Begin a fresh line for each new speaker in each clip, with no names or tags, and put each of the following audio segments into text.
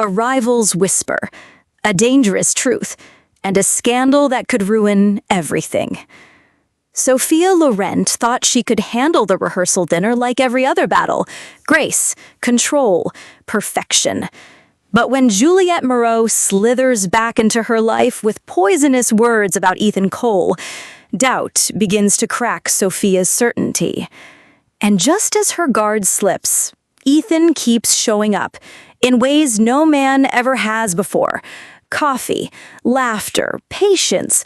a rival's whisper, a dangerous truth, and a scandal that could ruin everything. Sophia Laurent thought she could handle the rehearsal dinner like every other battle: grace, control, perfection. But when Juliette Moreau slithers back into her life with poisonous words about Ethan Cole, doubt begins to crack Sophia's certainty. And just as her guard slips, Ethan keeps showing up in ways no man ever has before: coffee, laughter, patience,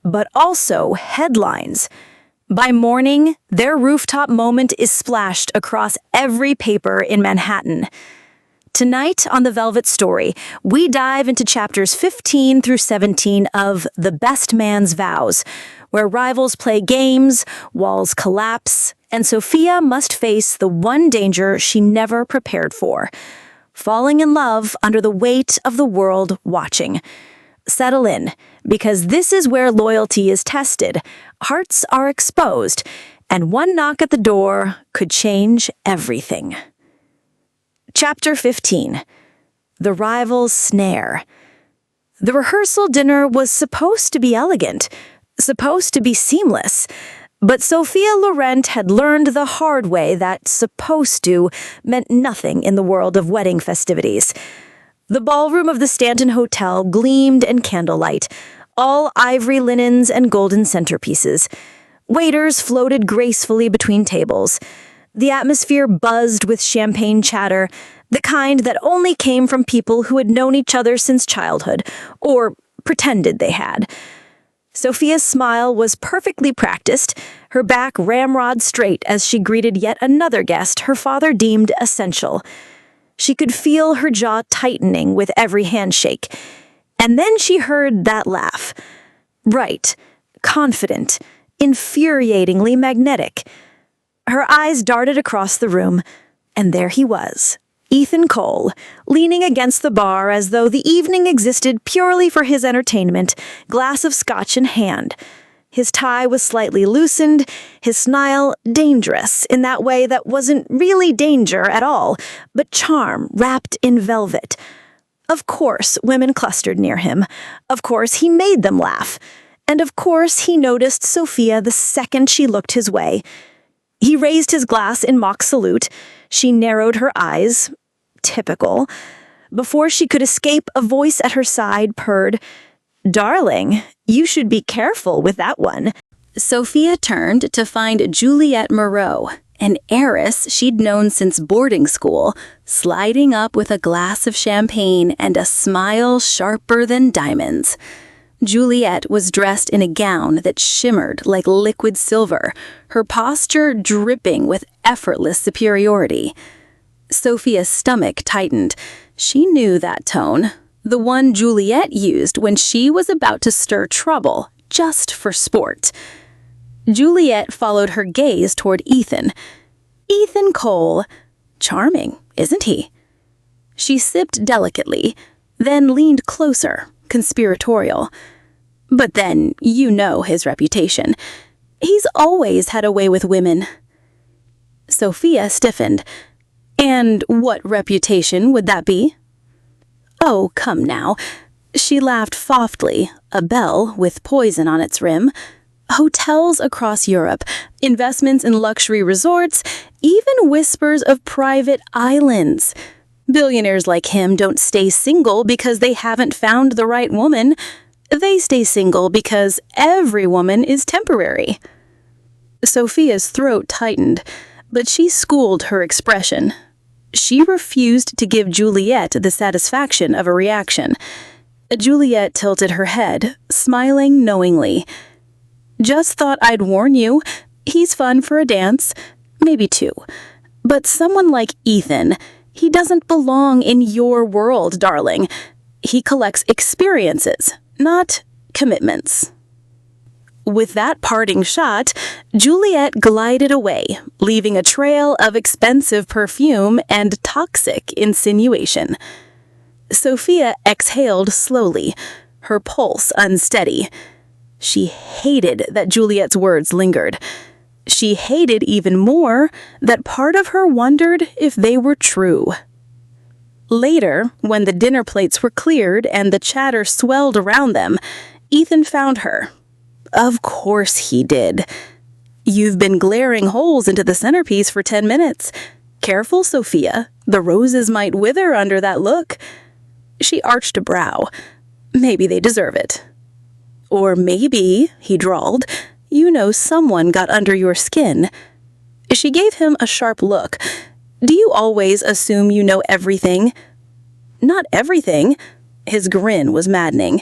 but also headlines. By morning, their rooftop moment is splashed across every paper in Manhattan. Tonight on The Velvet Story, we dive into chapters 15 through 17 of The Best Man's Vows, where rivals play games, walls collapse, and Sophia must face the one danger she never prepared for: falling in love under the weight of the world watching. Settle in, because this is where loyalty is tested, hearts are exposed, and one knock at the door could change everything. Chapter 15. The Rival's Snare. The rehearsal dinner was supposed to be elegant, supposed to be seamless, but Sophia Laurent had learned the hard way that "supposed to" meant nothing in the world of wedding festivities. The ballroom of the Stanton Hotel gleamed in candlelight, all ivory linens and golden centerpieces. Waiters floated gracefully between tables. The atmosphere buzzed with champagne chatter, the kind that only came from people who had known each other since childhood, or pretended they had. Sophia's smile was perfectly practiced, her back ramrod straight as she greeted yet another guest her father deemed essential. She could feel her jaw tightening with every handshake. And then she heard that laugh. Bright, confident, infuriatingly magnetic. Her eyes darted across the room, and there he was, Ethan Cole, leaning against the bar as though the evening existed purely for his entertainment, glass of scotch in hand. His tie was slightly loosened, his smile dangerous in that way that wasn't really danger at all, but charm wrapped in velvet. Of course, women clustered near him. Of course, he made them laugh. And of course, he noticed Sophia the second she looked his way. He raised his glass in mock salute. She narrowed her eyes. Typical. Before she could escape, a voice at her side purred, "Darling, you should be careful with that one." Sophia turned to find Juliette Moreau, an heiress she'd known since boarding school, sliding up with a glass of champagne and a smile sharper than diamonds. Juliette was dressed in a gown that shimmered like liquid silver, her posture dripping with effortless superiority. Sophia's stomach tightened. She knew that tone, the one Juliette used when she was about to stir trouble, just for sport. Juliette followed her gaze toward Ethan. Ethan Cole. Charming, isn't he? She sipped delicately, then leaned closer, conspiratorial. But then, you know his reputation. He's always had a way with women. Sophia stiffened. And what reputation would that be? Oh, come now. She laughed softly, a bell with poison on its rim. Hotels across Europe, investments in luxury resorts, even whispers of private islands. Billionaires like him don't stay single because they haven't found the right woman. They stay single because every woman is temporary. Sophia's throat tightened, but she schooled her expression. She refused to give Juliette the satisfaction of a reaction. Juliette tilted her head, smiling knowingly. Just thought I'd warn you. He's fun for a dance. Maybe two. But someone like Ethan, he doesn't belong in your world, darling. He collects experiences, not commitments. With that parting shot, Juliette glided away, leaving a trail of expensive perfume and toxic insinuation. Sophia exhaled slowly, her pulse unsteady. She hated that Juliette's words lingered. She hated even more that part of her wondered if they were true.
Later, when the dinner plates were cleared and the chatter swelled around them, Ethan found her. Of course he did. "You've been glaring holes into the centerpiece for 10 minutes. Careful, Sophia. The roses might wither under that look." She arched a brow. "Maybe they deserve it." "Or maybe," he drawled, "you know someone got under your skin." She gave him a sharp look. "Do you always assume you know everything?" "Not everything." His grin was maddening.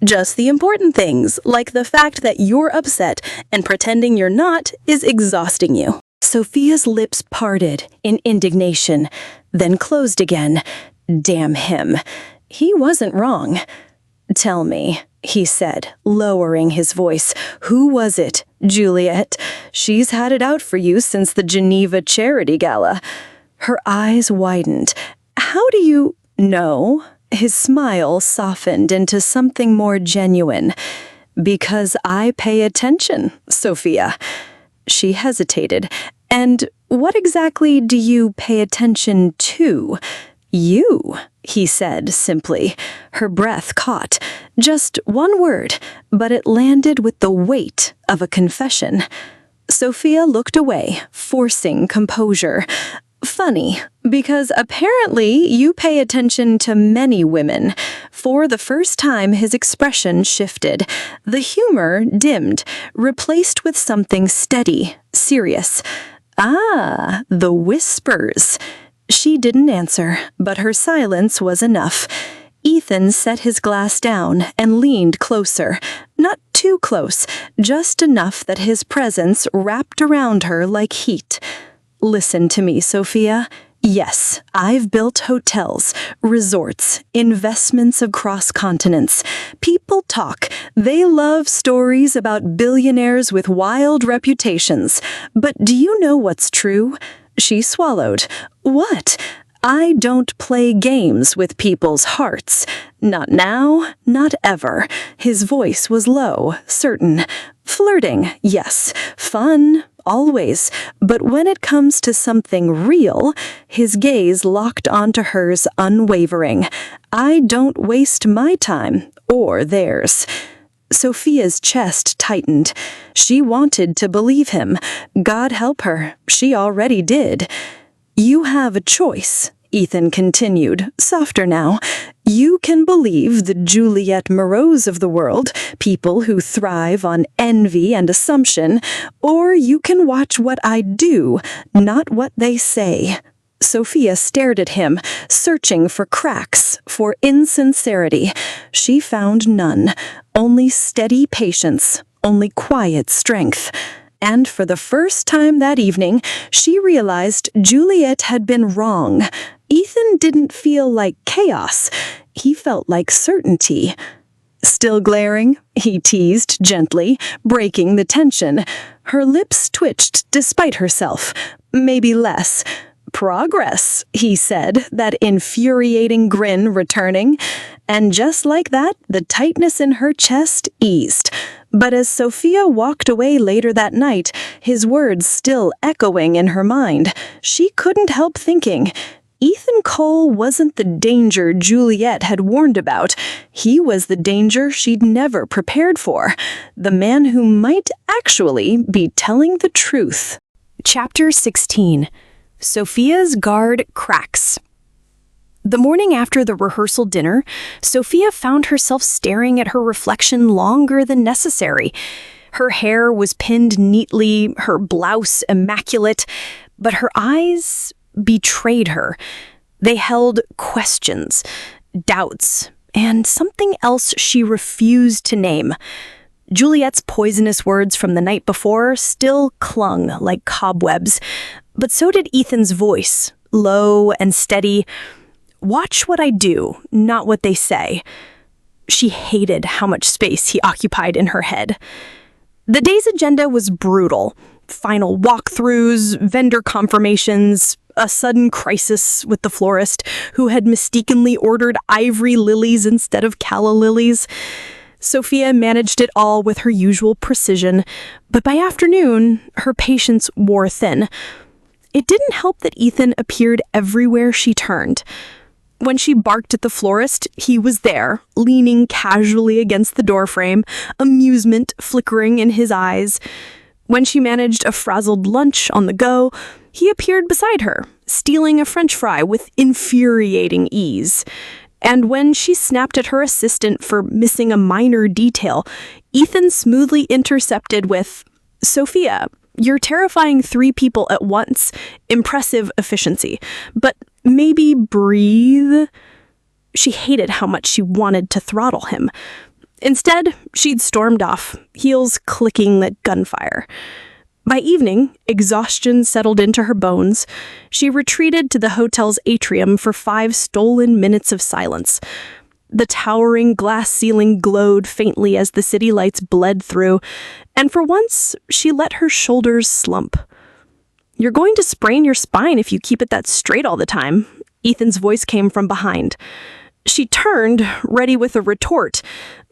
"Just the important things, like the fact that you're upset and pretending you're not is exhausting you." Sophia's lips parted in indignation, then closed again. Damn him. He wasn't wrong. "Tell me," he said, lowering his voice. "Who was it? Juliette? She's had it out for you since the Geneva Charity Gala." Her eyes widened. "How do you know?" His smile softened into something more genuine. "Because I pay attention, Sophia." She hesitated. "And what exactly do you pay attention to?" "You," he said simply. Her breath caught. Just one word, but it landed with the weight of a confession. Sophia looked away, forcing composure. "Funny, because apparently you pay attention to many women." For the first time, his expression shifted. The humor dimmed, replaced with something steady, serious. "Ah, the whispers." She didn't answer, but her silence was enough. Ethan set his glass down and leaned closer. Not too close, just enough that his presence wrapped around her like heat. "Listen to me, Sophia. Yes, I've built hotels, resorts, investments across continents. People talk. They love stories about billionaires with wild reputations. But do you know what's true?" She swallowed. "What?" "I don't play games with people's hearts. Not now, not ever." His voice was low, certain. "Flirting, yes. Fun, always. But when it comes to something real," his gaze locked onto hers unwavering. "I don't waste my time, or theirs." Sophia's chest tightened. She wanted to believe him. God help her, she already did. "You have a choice," Ethan continued, softer now. "You can believe the Juliette Moreaus of the world, people who thrive on envy and assumption, or you can watch what I do, not what they say." Sophia stared at him, searching for cracks, for insincerity. She found none, only steady patience, only quiet strength. And for the first time that evening, she realized Juliette had been wrong. Ethan didn't feel like chaos. He felt like certainty. "Still glaring?" he teased gently, breaking the tension. Her lips twitched despite herself. "Maybe less." "Progress," he said, that infuriating grin returning. And just like that, the tightness in her chest eased. But as Sophia walked away later that night, his words still echoing in her mind, she couldn't help thinking, Ethan Cole wasn't the danger Juliette had warned about. He was the danger she'd never prepared for. The man who might actually be telling the truth. Chapter 16. Sophia's guard cracks. The morning after the rehearsal dinner, Sophia found herself staring at her reflection longer than necessary. Her hair was pinned neatly, her blouse immaculate, but her eyes betrayed her. They held questions, doubts, and something else she refused to name. Juliette's poisonous words from the night before still clung like cobwebs, but so did Ethan's voice, low and steady. "Watch what I do, not what they say." She hated how much space he occupied in her head. The day's agenda was brutal. Final walkthroughs, vendor confirmations, a sudden crisis with the florist who had mistakenly ordered ivory lilies instead of calla lilies. Sophia managed it all with her usual precision, but by afternoon, her patience wore thin. It didn't help that Ethan appeared everywhere she turned.
When she barked at the florist, he was there, leaning casually against the doorframe, amusement flickering in his eyes. When she managed a frazzled lunch on the go, he appeared beside her, stealing a French fry with infuriating ease. And when she snapped at her assistant for missing a minor detail, Ethan smoothly intercepted with, "Sophia, you're terrifying 3 people at once. Impressive efficiency. But maybe breathe." She hated how much she wanted to throttle him. Instead, she'd stormed off, heels clicking like gunfire. By evening, exhaustion settled into her bones. She retreated to the hotel's atrium for 5 stolen minutes of silence. The towering glass ceiling glowed faintly as the city lights bled through, and for once, she let her shoulders slump. "You're going to sprain your spine if you keep it that straight all the time," Ethan's voice came from behind. She turned, ready with a retort,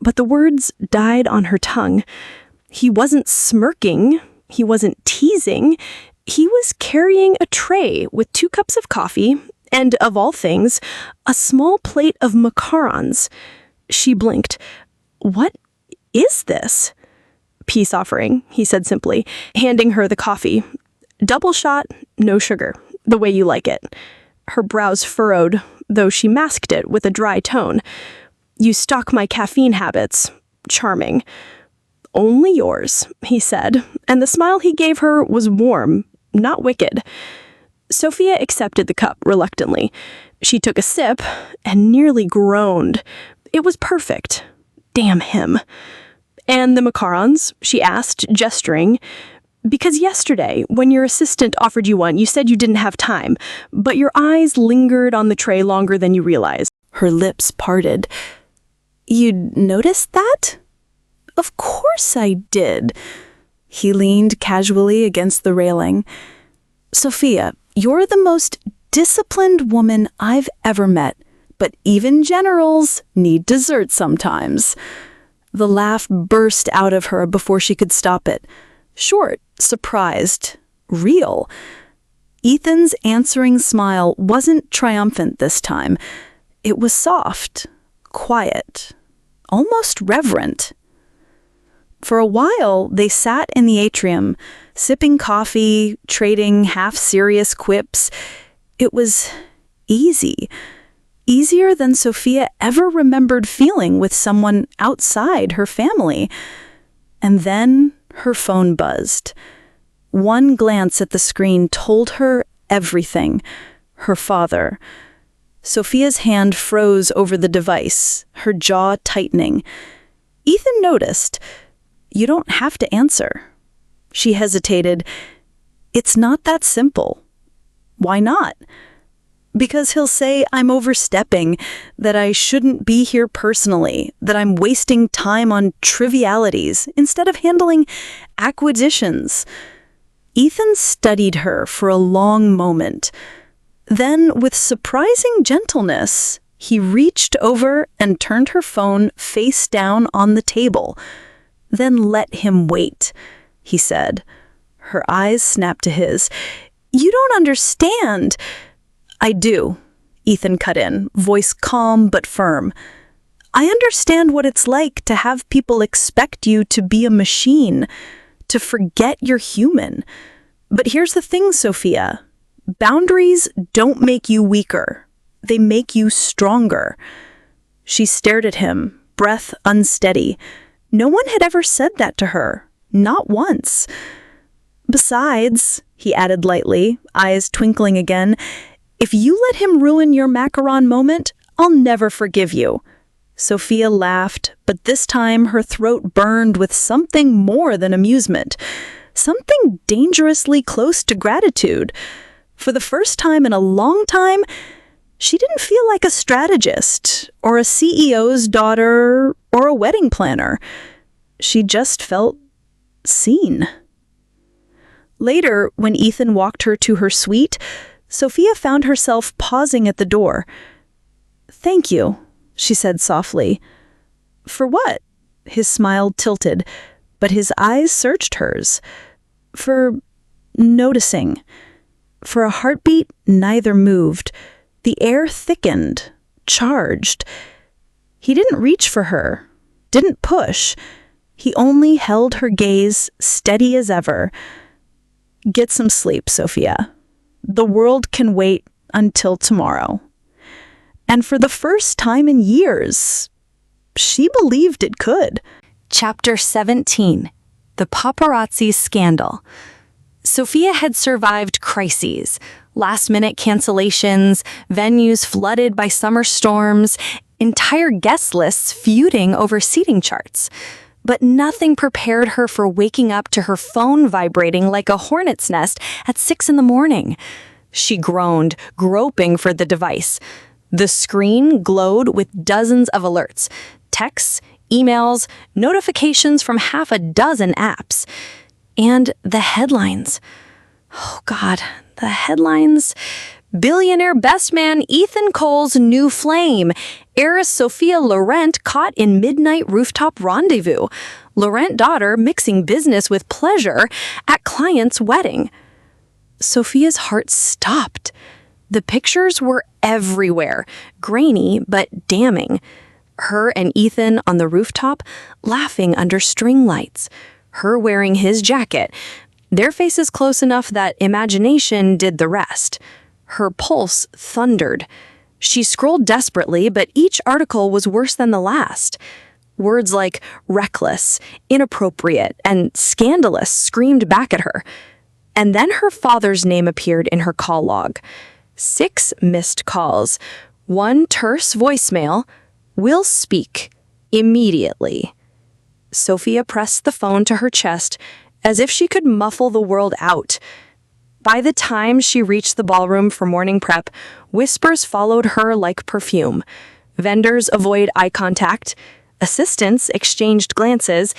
but the words died on her tongue. He wasn't smirking. He wasn't teasing. He was carrying a tray with 2 cups of coffee and, of all things, a small plate of macarons. She blinked. "What is this?" "Peace offering," he said simply, handing her the coffee. "Double shot, no sugar, the way you like it." Her brows furrowed, though she masked it with a dry tone. "You stalk my caffeine habits. Charming." "Only yours," he said, and the smile he gave her was warm, not wicked. Sophia accepted the cup reluctantly. She took a sip and nearly groaned. It was perfect. Damn him. "And the macarons?" she asked, gesturing. "Because yesterday, when your assistant offered you one, you said you didn't have time, but your eyes lingered on the tray longer than you realized." Her lips parted. "You'd noticed that?" "Of course I did." He leaned casually against the railing. "Sophia, you're the most disciplined woman I've ever met, but even generals need dessert sometimes." The laugh burst out of her before she could stop it. Short, surprised, real. Ethan's answering smile wasn't triumphant this time. It was soft, quiet, almost reverent. For a while, they sat in the atrium, sipping coffee, trading half-serious quips. It was easy. Easier than Sophia ever remembered feeling with someone outside her family. And then her phone buzzed. One glance at the screen told her everything. Her father. Sophia's hand froze over the device, her jaw tightening. Ethan noticed. "You don't have to answer." She hesitated. "It's not that simple." "Why not?" "Because he'll say I'm overstepping, that I shouldn't be here personally, that I'm wasting time on trivialities instead of handling acquisitions." Ethan studied her for a long moment. Then, with surprising gentleness, he reached over and turned her phone face down on the table. "Then let him wait," he said. Her eyes snapped to his. "You don't understand." "I do," Ethan cut in, voice calm but firm. "I understand what it's like to have people expect you to be a machine, to forget you're human. But here's the thing, Sophia. Boundaries don't make you weaker. They make you stronger." She stared at him, breath unsteady. No one had ever said that to her, not once. "Besides," he added lightly, eyes twinkling again, "if you let him ruin your macaron moment, I'll never forgive you." Sophia laughed, but this time her throat burned with something more than amusement, something dangerously close to gratitude. For the first time in a long time, she didn't feel like a strategist, or a CEO's daughter, or a wedding planner. She just felt seen. Later, when Ethan walked her to her suite, Sophia found herself pausing at the door. "Thank you," she said softly. "For what?" His smile tilted, but his eyes searched hers. "For noticing." For a heartbeat, neither moved. The air thickened,
charged. He didn't reach for her, didn't push. He only held her gaze steady as ever. Get some sleep, Sophia. The world can wait until tomorrow. And for the first time in years, she believed it could.
Chapter 17. The Paparazzi Scandal. Sophia had survived crises, last-minute cancellations, venues flooded by summer storms, entire guest lists feuding over seating charts. But nothing prepared her for waking up to her phone vibrating like a hornet's nest at 6 a.m. She groaned, groping for the device. The screen glowed with dozens of alerts, texts, emails, notifications from half a dozen apps. And the headlines. Oh God, the headlines. Billionaire best man Ethan Cole's new flame. Heiress Sophia Laurent caught in midnight rooftop rendezvous. Laurent daughter mixing business with pleasure at client's wedding. Sophia's heart stopped. The pictures were everywhere, grainy but damning. Her and Ethan on the rooftop, laughing under string lights. Her wearing his jacket. Their faces close enough that imagination did the rest. Her pulse thundered. She scrolled desperately, but each article was worse than the last. Words like reckless, inappropriate, and scandalous screamed back at her. And then her father's name appeared in her call log. 6 missed calls, 1 terse voicemail. Will speak immediately. Sophia pressed the phone to her chest as if she could muffle the world out. By the time she reached the ballroom for morning prep, whispers followed her like perfume. Vendors avoid eye contact. Assistants exchanged glances.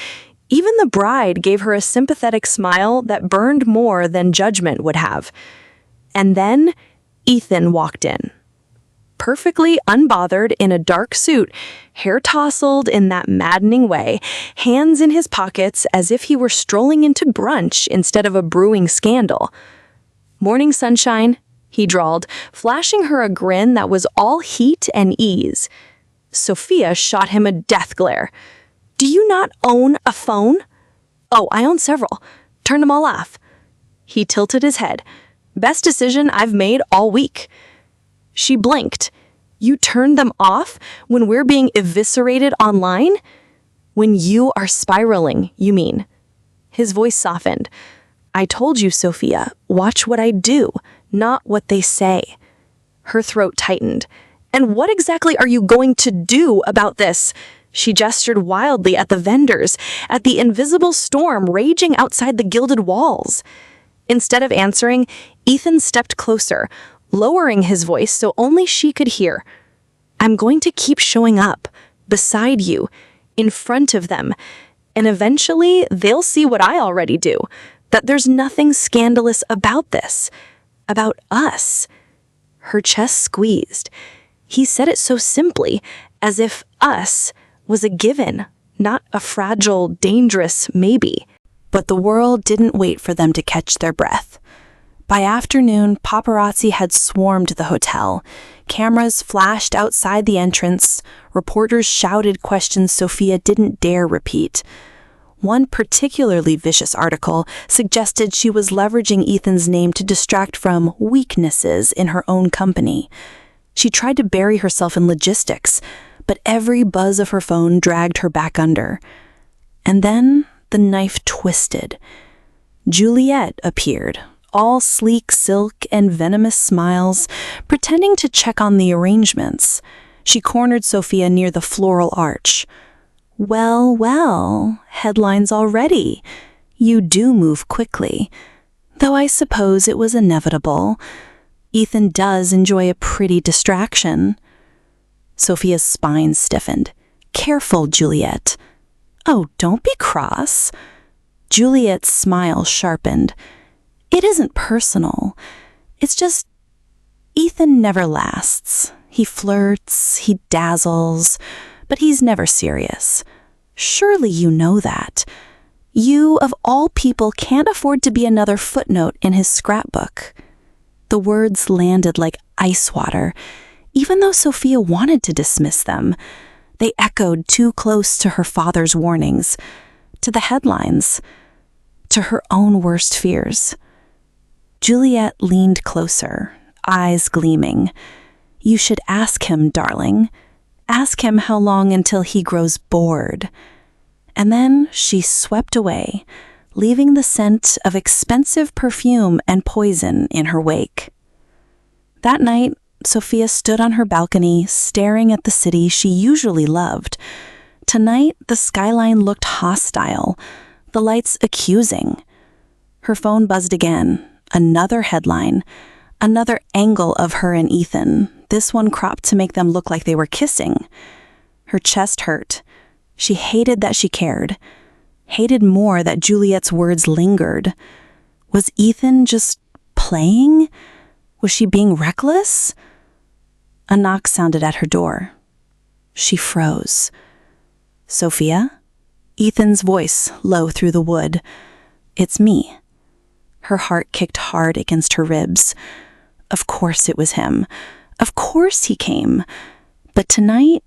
Even the bride gave her a sympathetic smile that burned more than judgment would have. And then Ethan walked in. Perfectly unbothered in a dark suit, hair tousled in that maddening way, hands in his pockets as if he were strolling into brunch instead of a brewing scandal. "Morning, sunshine," he drawled, flashing her a grin that was all heat and ease. Sophia shot him a death glare. "Do you not own a phone?" "Oh, I own several. Turn them all off." He tilted his head. "Best decision I've made all week." She blinked. "You turned them off when we're being eviscerated online? When you are spiraling, you mean?" His voice softened. "I told you, Sophia, watch what I do, not what they say." Her throat tightened. "And what exactly are you going to do about this?" She gestured wildly at the vendors, at the invisible storm raging outside the gilded walls. Instead of answering, Ethan stepped closer, lowering his voice so only she could hear. "I'm going to keep showing up, beside you, in front of them, and eventually they'll see what I already do, that there's nothing scandalous about this, about us." Her chest squeezed. He said it so simply, as if us was a given, not a fragile, dangerous maybe. But the world didn't wait for them to catch their breath. By afternoon, paparazzi had swarmed the hotel. Cameras flashed outside the entrance. Reporters shouted questions Sophia didn't dare repeat. One particularly vicious article suggested she was leveraging Ethan's name to distract from weaknesses in her own company. She tried to bury herself in logistics, but every buzz of her phone dragged her back under. And then the knife twisted. Juliette appeared, all sleek silk and venomous smiles, pretending to check on the arrangements. She cornered Sophia near the floral arch. "Well, well, headlines already. You do move quickly. Though I suppose it was inevitable. Ethan does enjoy a pretty distraction." Sophia's spine stiffened. "Careful, Juliette." "Oh, don't be cross." Juliette's smile sharpened. "It isn't personal. It's just Ethan never lasts. He flirts, he dazzles, but he's never serious. Surely you know that. You, of all people, can't afford to be another footnote in his scrapbook." The words landed like ice water.
Even though Sophia wanted to dismiss them, they echoed too close to her father's warnings, to the headlines, to her own worst fears. Juliette leaned closer, eyes gleaming. "You should ask him, darling. Ask him how long until he grows bored." And then she swept away, leaving the scent of expensive perfume and poison in her wake. That night, Sophia stood on her balcony, staring at the city she usually loved. Tonight, the skyline looked hostile, the lights accusing. Her phone buzzed again. Another headline, another angle of her and Ethan, this one cropped to make them look like they were kissing. Her chest hurt. She hated that she cared, hated more that Juliette's words lingered. Was Ethan just playing? Was she being reckless? A knock sounded at her door. She froze. "Sophia?" Ethan's voice low through the wood. "It's me." Her heart kicked hard against her ribs. Of course it was him. Of course he came. But tonight,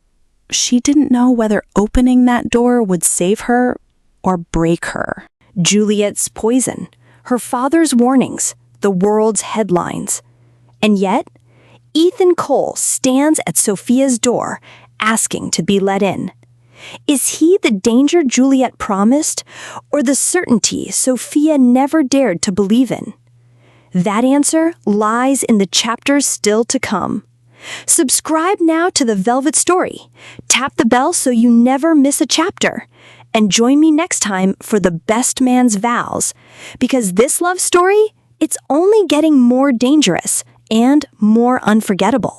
she didn't know whether opening that door would save her or break her.
Juliette's poison, her father's warnings, the world's headlines. And yet, Ethan Cole stands at Sophia's door, asking to be let in. Is he the danger Juliette promised, or the certainty Sophia never dared to believe in? That answer lies in the chapters still to come. Subscribe now to The Velvet Story. Tap the bell so you never miss a chapter. And join me next time for The Best Man's Vows, because this love story, it's only getting more dangerous and more unforgettable.